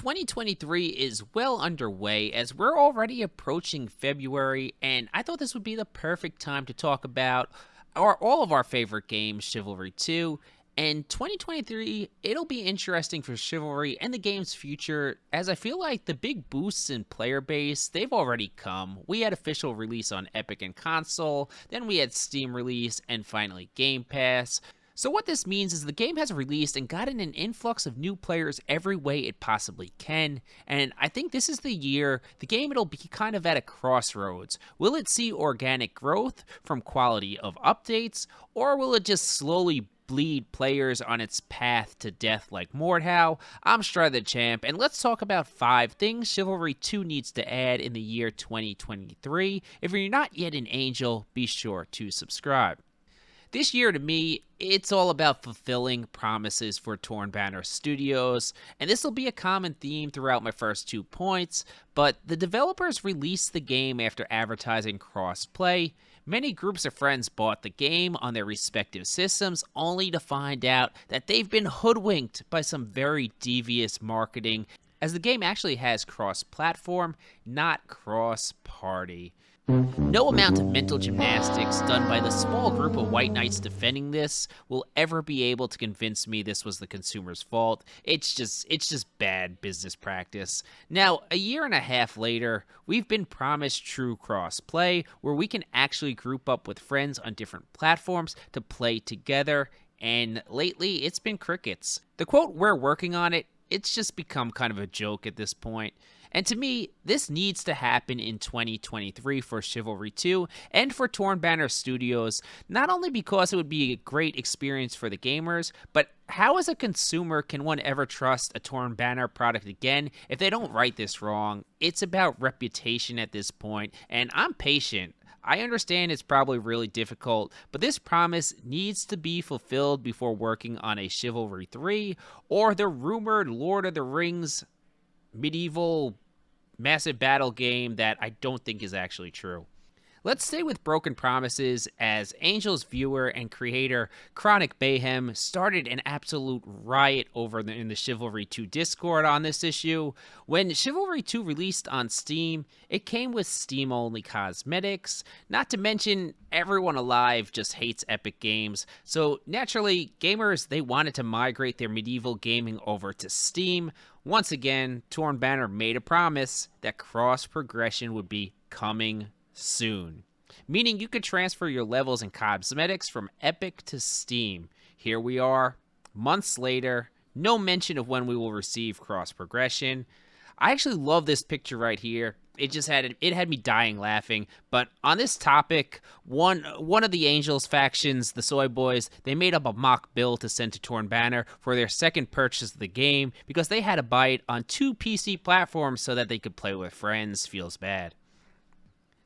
2023 is well underway as we're already approaching February, and I thought this would be the perfect time to talk about all of our favorite games, Chivalry 2. And 2023, it'll be interesting for Chivalry and the game's future, as I feel like the big boosts in player base, they've already come. We had official release on Epic and console, then we had Steam release, and finally Game Pass. So what this means is the game has released and gotten an influx of new players every way it possibly can, and I think this is the year the game it'll be kind of at a crossroads. Will it see organic growth from quality of updates, or will it just slowly bleed players on its path to death like Mordhau? I'm Strider the Champ, and let's talk about 5 things Chivalry 2 needs to add in the year 2023. If you're not yet an Angel, be sure to subscribe. This year, to me, it's all about fulfilling promises for Torn Banner Studios, and this will be a common theme throughout my first 2 points, but the developers released the game after advertising crossplay. Many groups of friends bought the game on their respective systems, only to find out that they've been hoodwinked by some very devious marketing, as the game actually has cross-platform, not cross-party. No amount of mental gymnastics done by the small group of White Knights defending this will ever be able to convince me this was the consumer's fault. It's just bad business practice. Now, a year and a half later, we've been promised true cross-play, where we can actually group up with friends on different platforms to play together, and lately, it's been crickets. The quote, "we're working on it," it's just become kind of a joke at this point. And to me, this needs to happen in 2023 for Chivalry 2 and for Torn Banner Studios, not only because it would be a great experience for the gamers, but how as a consumer can one ever trust a Torn Banner product again if they don't right this wrong? It's about reputation at this point, and I'm patient. I understand it's probably really difficult, but this promise needs to be fulfilled before working on a Chivalry 3 or the rumored Lord of the Rings medieval massive battle game that I don't think is actually true. Let's stay with broken promises, as Angel's viewer and creator Chronic Bayhem started an absolute riot in the Chivalry 2 Discord on this issue. When Chivalry 2 released on Steam, it came with Steam-only cosmetics, not to mention everyone alive just hates Epic Games, so naturally, gamers, they wanted to migrate their medieval gaming over to Steam. Once again, Torn Banner made a promise that cross-progression would be coming soon, meaning you could transfer your levels and cosmetics from Epic to Steam. Here we are, months later, no mention of when we will receive cross progression. I actually love this picture right here. It had me dying laughing. But on this topic, one of the Angels factions, the Soy Boys, they made up a mock bill to send to Torn Banner for their second purchase of the game because they had to buy it on 2 PC platforms so that they could play with friends. Feels bad.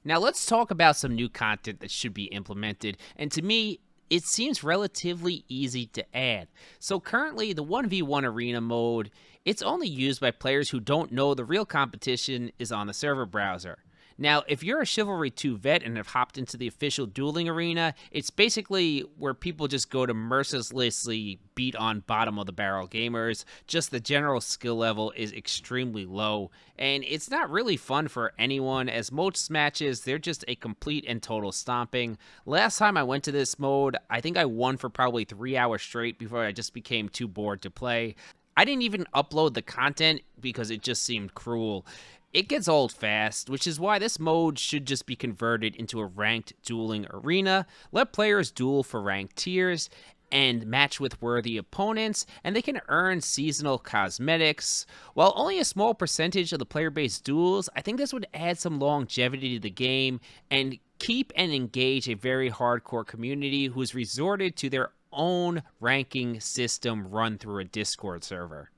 Now let's talk about some new content that should be implemented, and to me, it seems relatively easy to add. So currently, the 1v1 arena mode, it's only used by players who don't know the real competition is on the server browser. Now, if you're a Chivalry 2 vet and have hopped into the official dueling arena, it's basically where people just go to mercilessly beat on bottom-of-the-barrel gamers. Just the general skill level is extremely low, and it's not really fun for anyone, as most matches, they're just a complete and total stomping. Last time I went to this mode, I think I won for probably 3 hours straight before I just became too bored to play. I didn't even upload the content because it just seemed cruel. It gets old fast, which is why this mode should just be converted into a ranked dueling arena. Let players duel for ranked tiers and match with worthy opponents, and they can earn seasonal cosmetics. While only a small percentage of the player base duels, I think this would add some longevity to the game and keep and engage a very hardcore community who's resorted to their own ranking system run through a Discord server.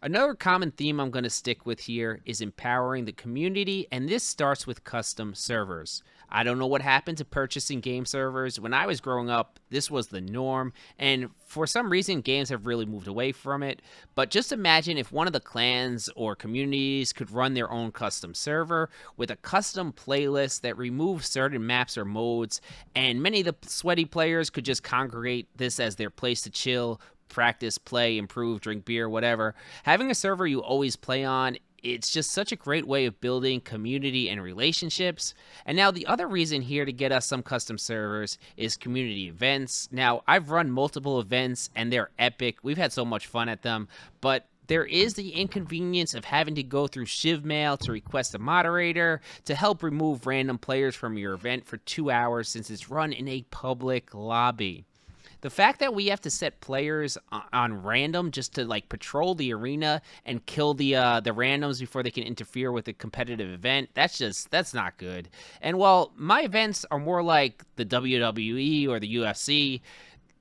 Another common theme I'm going to stick with here is empowering the community, and this starts with custom servers. I don't know what happened to purchasing game servers. When I was growing up, this was the norm, and for some reason, games have really moved away from it. But just imagine if one of the clans or communities could run their own custom server with a custom playlist that removes certain maps or modes, and many of the sweaty players could just congregate this as their place to chill, practice, play, improve, drink beer, whatever. Having a server you always play on, it's just such a great way of building community and relationships. And now the other reason here to get us some custom servers is community events. Now, I've run multiple events and they're epic. We've had so much fun at them, but there is the inconvenience of having to go through Shiv Mail to request a moderator to help remove random players from your event for 2 hours since it's run in a public lobby. The fact that we have to set players on random just to like patrol the arena and kill the randoms before they can interfere with the competitive event, that's not good. And while my events are more like the WWE or the UFC,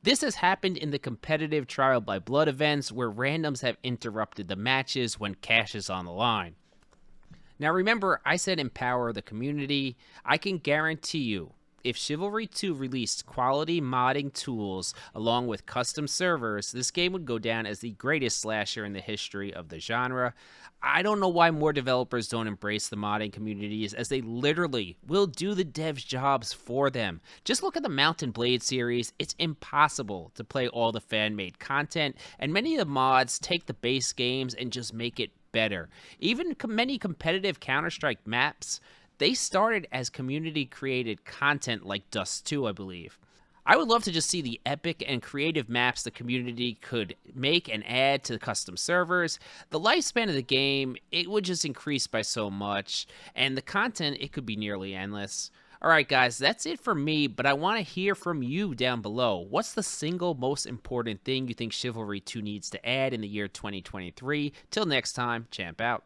this has happened in the competitive Trial by Blood events where randoms have interrupted the matches when cash is on the line. Now remember, I said empower the community. I can guarantee you, if Chivalry 2 released quality modding tools along with custom servers, this game would go down as the greatest slasher in the history of the genre. I don't know why more developers don't embrace the modding communities, as they literally will do the devs' jobs for them. Just look at the Mountain Blade series. It's impossible to play all the fan-made content, and many of the mods take the base games and just make it better. Even many competitive Counter-Strike maps, they started as community-created content like Dust 2, I believe. I would love to just see the epic and creative maps the community could make and add to the custom servers. The lifespan of the game, it would just increase by so much, and the content, it could be nearly endless. Alright guys, that's it for me, but I want to hear from you down below. What's the single most important thing you think Chivalry 2 needs to add in the year 2023? Till next time, champ out.